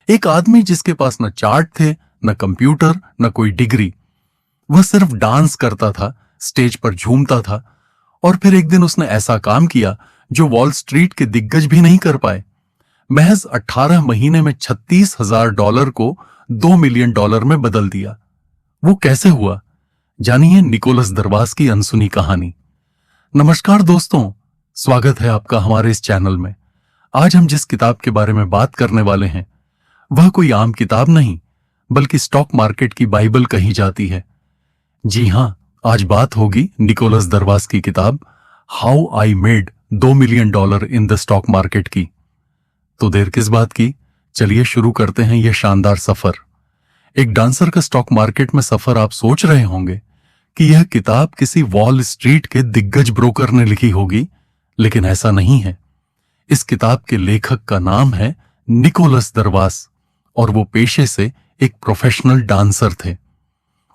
एक आदमी जिसके पास न चार्ट थे, न कंप्यूटर, न कोई डिग्री। वह सिर्फ डांस करता था, स्टेज पर झूमता था। और फिर एक दिन उसने ऐसा काम किया जो वॉल स्ट्रीट के दिग्गज भी नहीं कर पाए। महज 18 महीने में $36,000 को $2 मिलियन में बदल दिया। वो कैसे हुआ? जानिए निकोलस दरवास की अनसुनी कहानी। नमस्कार दोस्तों, स्वागत है आपका हमारे इस चैनल में। आज हम जिस किताब के बारे में बात करने वाले हैं वह कोई आम किताब नहीं, बल्कि स्टॉक मार्केट की बाइबल कही जाती है। जी हां, आज बात होगी निकोलस दरवास की किताब how I made $2 million in the stock market की। तो देर किस बात की, चलिए शुरू करते हैं यह शानदार सफर। एक डांसर का स्टॉक मार्केट में सफर। आप सोच रहे होंगे कि यह किताब किसी वॉल स्ट्रीट के दिग्गज ब्रोकर ने लिखी होगी, लेकिन ऐसा नहीं है। इस किताब के लेखक का नाम है निकोलस दरवास और वो पेशे से एक प्रोफेशनल डांसर थे।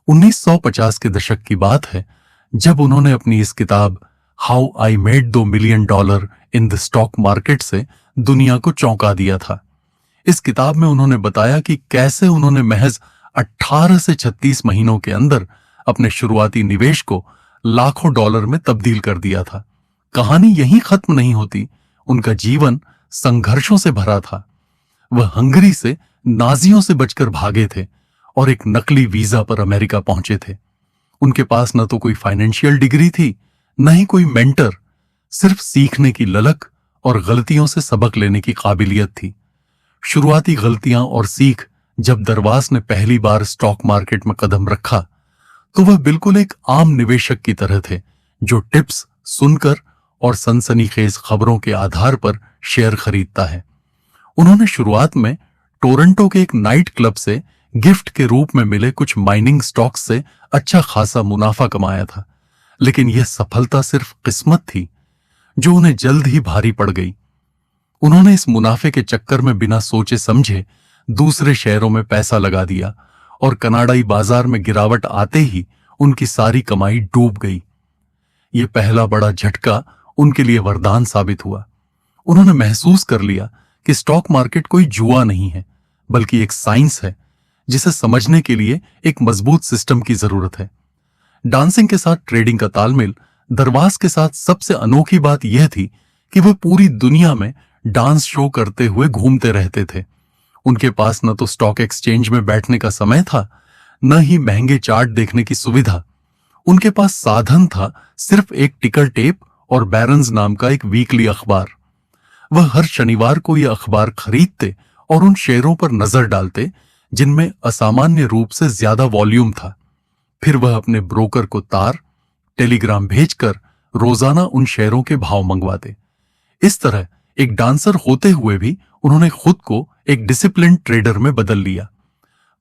1950 के दशक की बात है जब उन्होंने अपनी इस किताब how I made $2 million in the stock market से दुनिया को चौंका दिया था। इस किताब में उन्होंने बताया कि कैसे उन्होंने महज 18 से 36 महीनों के अंदर अपने शुरुआती निवेश को लाखों डॉलर में तब्दील कर दिया था। कहानी यहीं खत्म नहीं होती। उनका जीवन संघर्षों से भरा था। वह हंगरी से नाजियों से बचकर भागे थे और एक नकली वीजा पर अमेरिका पहुंचे थे। उनके पास न तो कोई फाइनेंशियल डिग्री थी, न ही कोई मेंटर, सिर्फ सीखने की ललक और गलतियों से सबक लेने की काबिलियत थी। शुरुआती गलतियां और सीख। जब दरवास ने पहली बार स्टॉक मार्केट में कदम रखा तो वह बिल्कुल एक आम निवेशक की तरह थे जो टिप्स सुनकर और सनसनीखेज खबरों के आधार पर शेयर खरीदता है। उन्होंने शुरुआत में टोरंटो के एक नाइट क्लब से गिफ्ट के रूप में मिले कुछ माइनिंग स्टॉक्स से अच्छा खासा मुनाफा कमाया था, लेकिन यह सफलता सिर्फ किस्मत थी जो उन्हें जल्द ही भारी पड़ गई। उन्होंने इस मुनाफे के चक्कर में बिना सोचे समझे दूसरे शेयरों में पैसा लगा दिया और कनाडाई बाजार में गिरावट आते ही उनकी सारी कमाई डूब गई। यह पहला बड़ा झटका उनके लिए वरदान साबित हुआ। उन्होंने महसूस कर लिया कि स्टॉक मार्केट कोई जुआ नहीं है, बल्कि एक साइंस है जिसे समझने के लिए एक मजबूत सिस्टम की जरूरत है। डांसिंग के साथ ट्रेडिंग का तालमेल। दरवास के साथ सबसे अनोखी बात यह थी कि वह पूरी दुनिया में डांस शो करते हुए घूमते रहते थे। उनके पास न तो स्टॉक एक्सचेंज में बैठने का समय था, न ही महंगे चार्ट देखने की सुविधा। उनके पास साधन था सिर्फ एक टिकर टेप और बैरन्स नाम का एक वीकली अखबार। वह हर शनिवार को यह अखबार खरीदते और उन शेयरों पर नजर डालते जिनमें असामान्य रूप से ज्यादा वॉल्यूम था। फिर वह अपने ब्रोकर को टेलीग्राम भेजकर रोजाना उन शेयरों के भाव मंगवाते। इस तरह एक डांसर होते हुए भी उन्होंने खुद को एक डिसिप्लिन ट्रेडर में बदल लिया।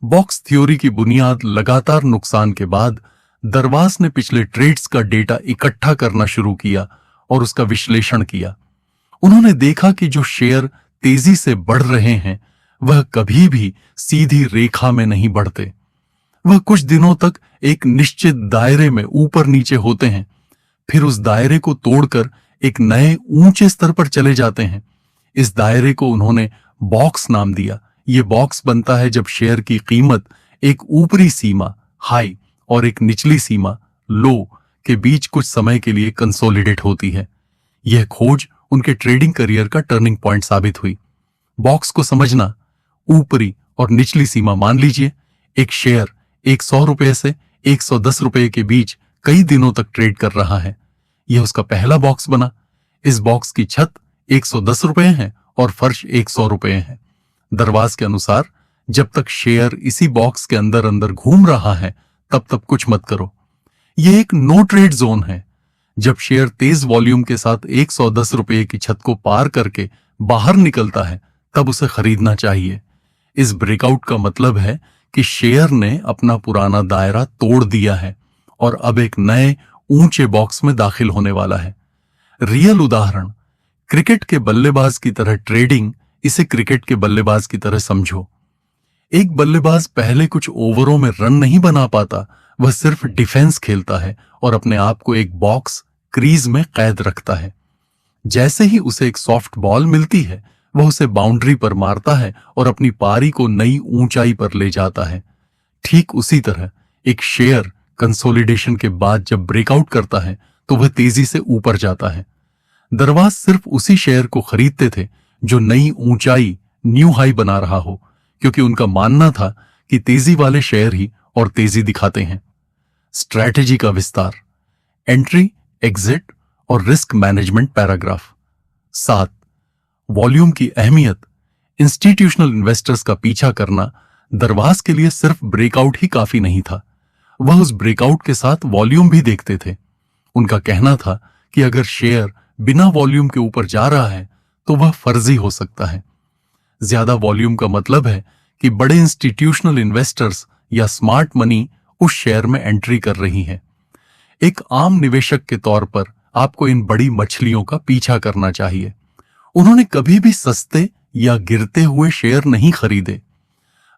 बॉक्स थ्योरी की बुनियाद लगातार नुकसान के बाद दरवास ने पिछले ट्रेड्स का डेटा इकट्ठा करना शुरू किया और उसका विश्लेषण किया। उन्होंने देखा कि जो शेयर तेजी से बढ़ रहे हैं वह कभी भी सीधी रेखा में नहीं बढ़ते। वह कुछ दिनों तक एक निश्चित दायरे में ऊपर नीचे होते हैं, फिर उस दायरे को तोड़कर एक नए ऊंचे स्तर पर चले जाते हैं। इस दायरे को उन्होंने बॉक्स नाम दिया। यह बॉक्स बनता है जब शेयर की कीमत एक ऊपरी सीमा हाई और एक निचली सीमा लो के बीच कुछ समय के लिए कंसोलिडेट होती है। यह खोज उनके ट्रेडिंग करियर का टर्निंग पॉइंट साबित हुई। बॉक्स को समझना। ऊपरी और निचली सीमा मान लीजिए एक शेयर $100 से $110 के बीच कई दिनों तक ट्रेड कर रहा है। यह उसका पहला बॉक्स बना। इस बॉक्स की छत $110 है और फर्श $100 है। दरवास के अनुसार जब तक शेयर इसी बॉक्स के अंदर अंदर घूम रहा है तब तक कुछ मत करो। यह एक नो ट्रेड जोन है। जब शेयर तेज वॉल्यूम के साथ $110 की छत को पार करके बाहर निकलता है तब उसे खरीदना चाहिए। इस ब्रेकआउट का मतलब है कि शेयर ने अपना पुराना दायरा तोड़ दिया है और अब एक नए ऊंचे बॉक्स में दाखिल होने वाला है। रियल उदाहरण, क्रिकेट के बल्लेबाज की तरह ट्रेडिंग। इसे क्रिकेट के बल्लेबाज की तरह समझो। एक बल्लेबाज पहले कुछ ओवरों में रन नहीं बना पाता, वह सिर्फ डिफेंस खेलता है और अपने आप को एक बॉक्स क्रीज में कैद रखता है। जैसे ही उसे एक सॉफ्ट बॉल मिलती है वह उसे बाउंड्री पर मारता है और अपनी पारी को नई ऊंचाई पर ले जाता है। ठीक उसी तरह एक शेयर कंसोलिडेशन के बाद जब ब्रेकआउट करता है तो वह तेजी से ऊपर जाता है। दरवाज सिर्फ उसी शेयर को खरीदते थे जो नई ऊंचाई, न्यू हाई बना रहा हो, क्योंकि उनका मानना था कि तेजी वाले शेयर ही और तेजी दिखाते हैं। स्ट्रैटेजी का विस्तार, एंट्री, एग्जिट और रिस्क मैनेजमेंट पैराग्राफ। 7. वॉल्यूम की अहमियत। इंस्टीट्यूशनल इन्वेस्टर्स का पीछा करना दरवाज के लिए सिर्फ ब्रेकआउट ही काफी नहीं था, वह उस ब्रेकआउट के साथ वॉल्यूम भी देखते थे। उनका कहना था कि अगर शेयर बिना वॉल्यूम के ऊपर जा रहा है तो वह फर्जी हो सकता है। ज्यादा वॉल्यूम का मतलब है कि बड़े इंस्टीट्यूशनल इन्वेस्टर्स या स्मार्ट मनी उस शेयर में एंट्री कर रही है। एक आम निवेशक के तौर पर आपको इन बड़ी मछलियों का पीछा करना चाहिए। उन्होंने कभी भी सस्ते या गिरते हुए शेयर नहीं खरीदे।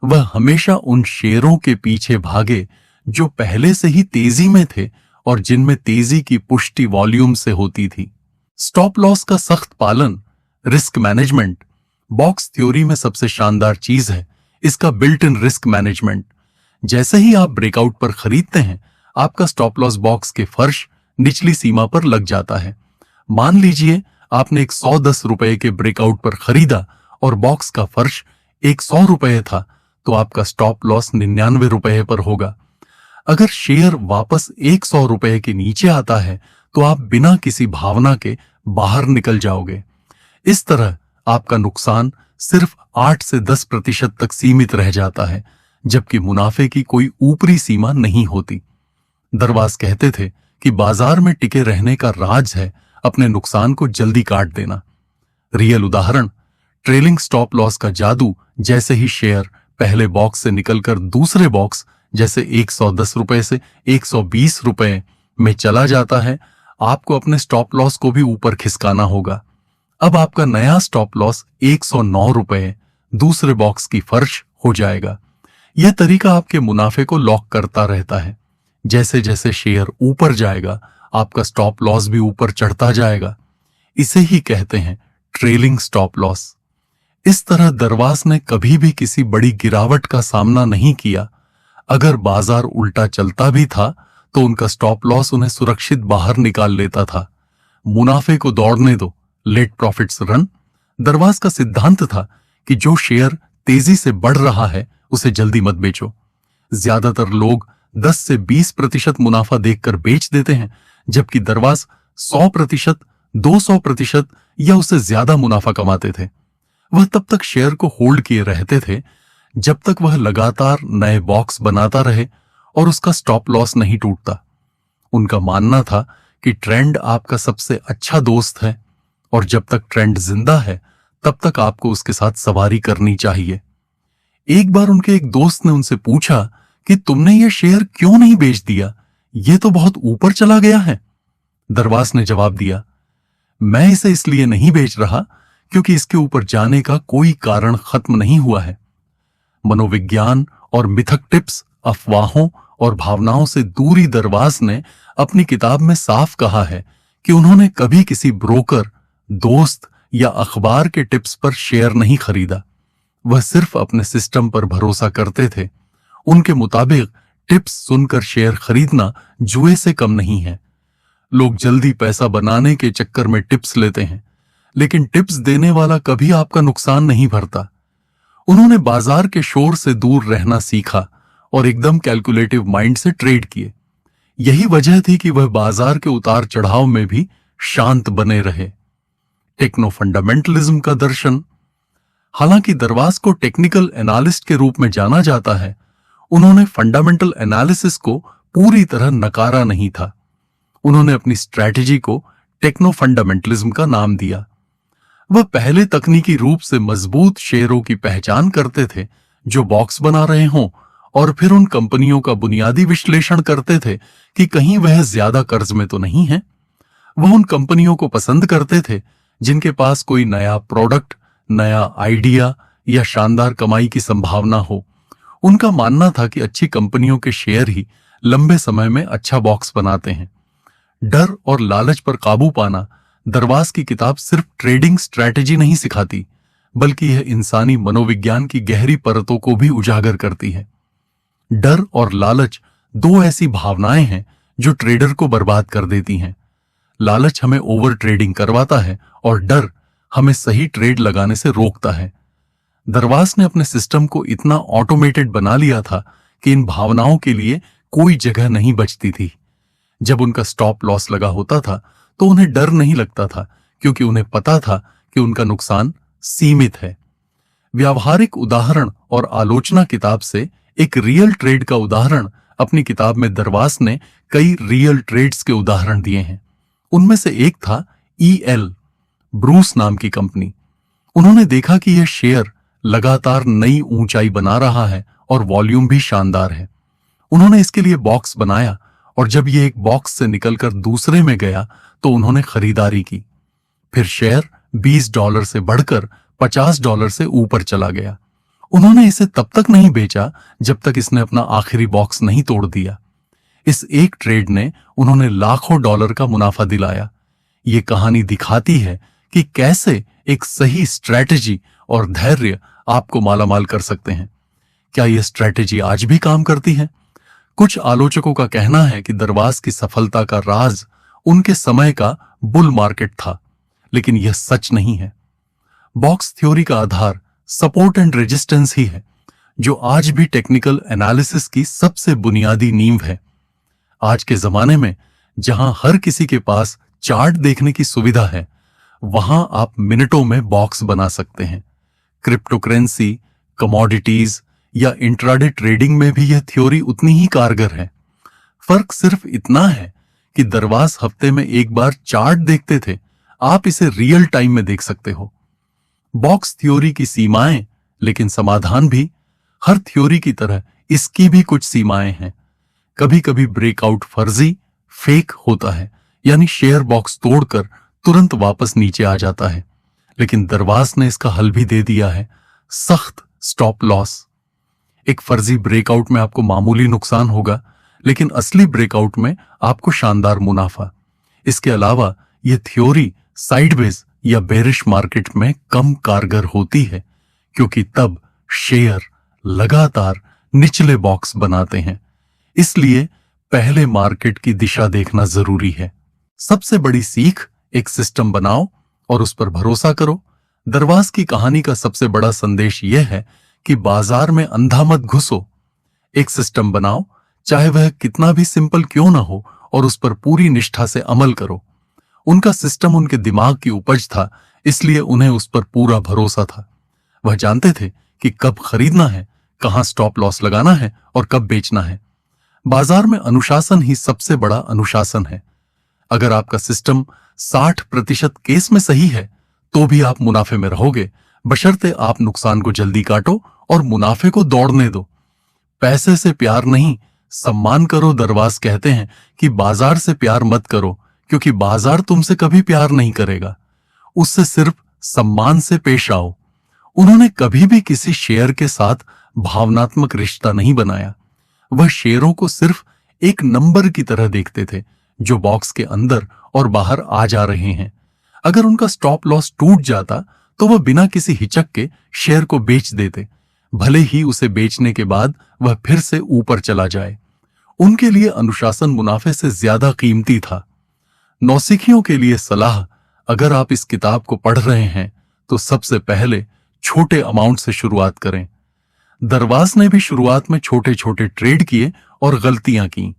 वह हमेशा उन शेयरों के पीछे भागे जो पहले से ही तेजी में थे और जिनमें तेजी की पुष्टि वॉल्यूम से होती थी। स्टॉप लॉस का सख्त पालन, रिस्क मैनेजमेंट बॉक्स थ्योरी में सबसे शानदार चीज है इसका बिल्ट इन रिस्क मैनेजमेंट। जैसे ही आप ब्रेकआउट पर खरीदते हैं, आपका स्टॉप लॉस बॉक्स के फर्श निचली सीमा पर लग जाता है। मान लीजिए आपने एक 110 रुपए के ब्रेकआउट पर खरीदा और बॉक्स का फर्श 100 रुपए था, तो आपका स्टॉप लॉस 99 रुपए पर होगा। अगर शेयर वापस 100 रुपए के नीचे आता है तो आप बिना किसी भावना के बाहर निकल जाओगे। इस तरह आपका नुकसान सिर्फ 8 से 10% तक सीमित रह जाता है, जबकि मुनाफे की कोई ऊपरी सीमा नहीं होती। दरवाज कहते थे कि बाजार में टिके रहने का राज है अपने नुकसान को जल्दी काट देना। रियल उदाहरण, ट्रेलिंग स्टॉप लॉस का जादू। जैसे ही शेयर पहले बॉक्स से निकलकर दूसरे बॉक्स जैसे 110 रुपए से 120 रुपए में चला जाता है, आपको अपने स्टॉप लॉस को भी ऊपर खिसकाना होगा। अब आपका नया स्टॉप लॉस 109 रुपए दूसरे बॉक्स की फर्श हो जाएगा। यह तरीका आपके मुनाफे को लॉक करता रहता है। जैसे जैसे शेयर ऊपर जाएगा, आपका स्टॉप लॉस भी ऊपर चढ़ता जाएगा। इसे ही कहते हैं ट्रेलिंग स्टॉप लॉस। इस तरह दरवाज ने कभी भी किसी बड़ी गिरावट का सामना नहीं किया। अगर बाजार उल्टा चलता भी था तो उनका स्टॉप लॉस उन्हें सुरक्षित बाहर निकाल लेता था। मुनाफे को दौड़ने दो, लेट प्रॉफिट्स रन। दरवाज का सिद्धांत था कि जो शेयर तेजी से बढ़ रहा है उसे जल्दी मत बेचो। ज्यादातर लोग 10 से 20% मुनाफा देखकर बेच देते हैं, जबकि दरवाज 100%, 200% या उससे ज्यादा मुनाफा कमाते थे। वह तब तक शेयर को होल्ड किए रहते थे जब तक वह लगातार नए बॉक्स बनाता रहे और उसका स्टॉप लॉस नहीं टूटता। उनका मानना था कि ट्रेंड आपका सबसे अच्छा दोस्त है और जब तक ट्रेंड जिंदा है तब तक आपको उसके साथ सवारी करनी चाहिए। एक बार उनके एक दोस्त ने उनसे पूछा कि तुमने ये शेयर क्यों नहीं बेच दिया, ये तो बहुत ऊपर चला गया है। दरवाज ने जवाब दिया, मैं इसे इसलिए नहीं बेच रहा क्योंकि इसके ऊपर जाने का कोई कारण खत्म नहीं हुआ है। मनोविज्ञान और मिथक टिप्स, अफवाहों और भावनाओं से दूरी दरवाज ने अपनी किताब में साफ कहा है कि उन्होंने कभी किसी ब्रोकर, दोस्त या अखबार के टिप्स पर शेयर नहीं खरीदा। वह सिर्फ अपने सिस्टम पर भरोसा करते थे। उनके मुताबिक टिप्स सुनकर शेयर खरीदना जुए से कम नहीं है। लोग जल्दी पैसा बनाने के चक्कर में टिप्स लेते हैं, लेकिन टिप्स देने वाला कभी आपका नुकसान नहीं भरता। उन्होंने बाजार के शोर से दूर रहना सीखा और एकदम कैलकुलेटिव माइंड से ट्रेड किए। यही वजह थी कि वह बाजार के उतार चढ़ाव में भी शांत बने रहे। टेक्नो फंडामेंटलिज्म का दर्शन। हालांकि दरवाज को टेक्निकल एनालिस्ट के रूप में जाना जाता है, उन्होंने फंडामेंटल एनालिसिस को पूरी तरह नकारा नहीं था। उन्होंने अपनी स्ट्रैटेजी को टेक्नो फंडामेंटलिज्म का नाम दिया। वह पहले तकनीकी रूप से मजबूत शेयरों की पहचान करते थे जो बॉक्स बना रहे हों, और फिर उन कंपनियों का बुनियादी विश्लेषण करते थे कि कहीं वह ज्यादा कर्ज में तो नहीं है। वह उन कंपनियों को पसंद करते थे जिनके पास कोई नया प्रोडक्ट, नया आइडिया या शानदार कमाई की संभावना हो। उनका मानना था कि अच्छी कंपनियों के शेयर ही लंबे समय में अच्छा बॉक्स बनाते हैं। डर और लालच पर काबू पाना। दरवाज की किताब सिर्फ ट्रेडिंग स्ट्रैटेजी नहीं सिखाती, बल्कि यह इंसानी मनोविज्ञान की गहरी परतों को भी उजागर करती है। डर और लालच दो ऐसी भावनाएं हैं जो ट्रेडर को बर्बाद कर देती हैं। लालच हमें ओवर ट्रेडिंग करवाता है और डर हमें सही ट्रेड लगाने से रोकता है। दरवास ने अपने सिस्टम को इतना ऑटोमेटेड बना लिया था कि इन भावनाओं के लिए कोई जगह नहीं बचती थी। जब उनका स्टॉप लॉस लगा होता था तो उन्हें डर नहीं लगता था, क्योंकि उन्हें पता था कि उनका नुकसान सीमित है। व्यावहारिक उदाहरण और आलोचना किताब से एक रियल ट्रेड का उदाहरण अपनी किताब में दरवास ने कई रियल ट्रेड्स के उदाहरण दिए हैं। उनमें से एक था EL ब्रूस नाम की कंपनी। उन्होंने देखा कि यह शेयर लगातार नई ऊंचाई बना रहा है और वॉल्यूम भी शानदार है। उन्होंने इसके लिए बॉक्स बनाया और जब यह एक बॉक्स से निकलकर दूसरे में गया तो उन्होंने खरीदारी की। फिर शेयर $20 से बढ़कर $50 से ऊपर चला गया। उन्होंने इसे तब तक नहीं बेचा जब तक इसने अपना आखिरी बॉक्स नहीं तोड़ दिया। इस एक ट्रेड ने उन्होंने लाखों डॉलर का मुनाफा दिलाया। ये कहानी दिखाती है कि कैसे एक सही स्ट्रैटेजी और धैर्य आपको मालामाल कर सकते हैं। क्या यह स्ट्रैटेजी आज भी काम करती है? कुछ आलोचकों का कहना है कि दरवास की सफलता का राज उनके समय का बुल मार्केट था, लेकिन यह सच नहीं है। बॉक्स थ्योरी का आधार सपोर्ट एंड रेजिस्टेंस ही है, जो आज भी टेक्निकल एनालिसिस की सबसे बुनियादी नींव है। आज के जमाने में जहां हर किसी के पास चार्ट देखने की सुविधा है, वहां आप मिनटों में बॉक्स बना सकते हैं। क्रिप्टोकरेंसी, कमोडिटीज या इंट्राडे ट्रेडिंग में भी यह थ्योरी उतनी ही कारगर है। फर्क सिर्फ इतना है कि दरवास हफ्ते में एक बार चार्ट देखते थे, आप इसे रियल टाइम में देख सकते हो। बॉक्स थ्योरी की सीमाएं, लेकिन समाधान भी। हर थ्योरी की तरह इसकी भी कुछ सीमाएं हैं। कभी कभी ब्रेकआउट फर्जी, फेक होता है, यानी शेयर बॉक्स तोड़कर तुरंत वापस नीचे आ जाता है। लेकिन दरवास ने इसका हल भी दे दिया है, सख्त स्टॉप लॉस। एक फर्जी ब्रेकआउट में आपको मामूली नुकसान होगा, लेकिन असली ब्रेकआउट में आपको शानदार मुनाफा। इसके अलावा यह थ्योरी साइडवेज या बेरिश मार्केट में कम कारगर होती है, क्योंकि तब शेयर लगातार निचले बॉक्स बनाते हैं। इसलिए पहले मार्केट की दिशा देखना जरूरी है। सबसे बड़ी सीख, एक सिस्टम बनाओ और उस पर भरोसा करो। दरवास की कहानी का सबसे बड़ा संदेश यह है कि बाजार में अंधा मत घुसो। एक सिस्टम बनाओ, चाहे वह कितना भी सिंपल क्यों ना हो, और उस पर पूरी निष्ठा से अमल करो। उनका सिस्टम उनके दिमाग की उपज था, इसलिए उन्हें उस पर पूरा भरोसा था। वह जानते थे कि कब खरीदना है, कहां स्टॉप लॉस लगाना है और कब बेचना है। बाजार में अनुशासन ही सबसे बड़ा अनुशासन है। अगर आपका सिस्टम 60% केस में सही है तो भी आप मुनाफे में रहोगे, बशर्ते आप नुकसान को जल्दी काटो और मुनाफे को दौड़ने दो। पैसे से प्यार नहीं, सम्मान करो। दरवास कहते हैं कि बाजार से प्यार मत करो, क्योंकि बाजार तुमसे कभी प्यार नहीं करेगा। उससे सिर्फ सम्मान से पेश आओ। उन्होंने कभी भी किसी शेयर के साथ भावनात्मक रिश्ता नहीं बनाया। वह शेयरों को सिर्फ एक नंबर की तरह देखते थे, जो बॉक्स के अंदर और बाहर आ जा रहे हैं। अगर उनका स्टॉप लॉस टूट जाता तो वह बिना किसी हिचक के शेयर को बेच देते, भले ही उसे बेचने के बाद वह फिर से ऊपर चला जाए। उनके लिए अनुशासन मुनाफे से ज्यादा कीमती था। नौसिखियों के लिए सलाह, अगर आप इस किताब को पढ़ रहे हैं तो सबसे पहले छोटे अमाउंट से शुरुआत करें। दरवास ने भी शुरुआत में छोटे छोटे ट्रेड किए और गलतियां की।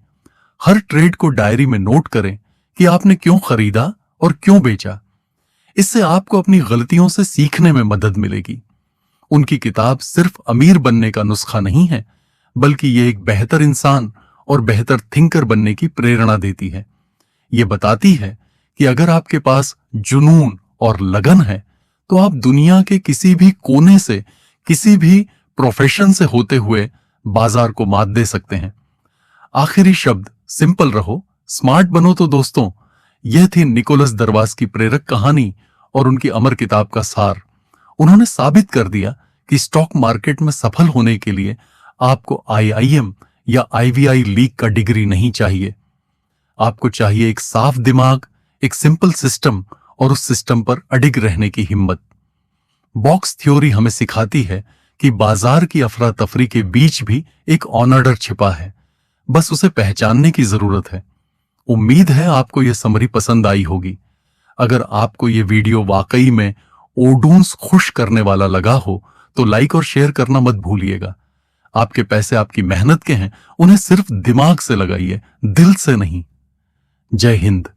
हर ट्रेड को डायरी में नोट करें कि आपने क्यों खरीदा और क्यों बेचा। इससे आपको अपनी गलतियों से सीखने में मदद मिलेगी। उनकी किताब सिर्फ अमीर बनने का नुस्खा नहीं है, बल्कि ये एक बेहतर इंसान और बेहतर थिंकर बनने की प्रेरणा देती है। ये बताती है कि अगर आपके पास जुनून और लगन है तो आप दुनिया के किसी भी कोने से, किसी भी प्रोफेशन से होते हुए बाजार को मात दे सकते हैं। आखिरी शब्द, सिंपल रहो, स्मार्ट बनो। तो दोस्तों, यह थी निकोलस दरवास की प्रेरक कहानी और उनकी अमर किताब का सार। उन्होंने साबित कर दिया कि स्टॉक मार्केट में सफल होने के लिए आपको IIM या IVI लीग का डिग्री नहीं चाहिए। आपको चाहिए एक साफ दिमाग, एक सिंपल सिस्टम और उस सिस्टम पर अडिग रहने की हिम्मत। बॉक्स थ्योरी हमें सिखाती है कि बाजार की अफरा तफरी के बीच भी एक ऑनर्डर छिपा है, बस उसे पहचानने की जरूरत है। उम्मीद है आपको यह समरी पसंद आई होगी। अगर आपको यह वीडियो वाकई में ओडून्स खुश करने वाला लगा हो तो लाइक और शेयर करना मत भूलिएगा। आपके पैसे आपकी मेहनत के हैं, उन्हें सिर्फ दिमाग से लगाइए, दिल से नहीं। जय हिंद।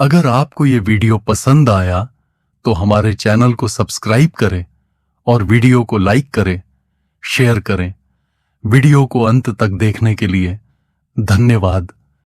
अगर आपको यह वीडियो पसंद आया तो हमारे चैनल को सब्सक्राइब करें और वीडियो को लाइक करें, शेयर करें। वीडियो को अंत तक देखने के लिए धन्यवाद।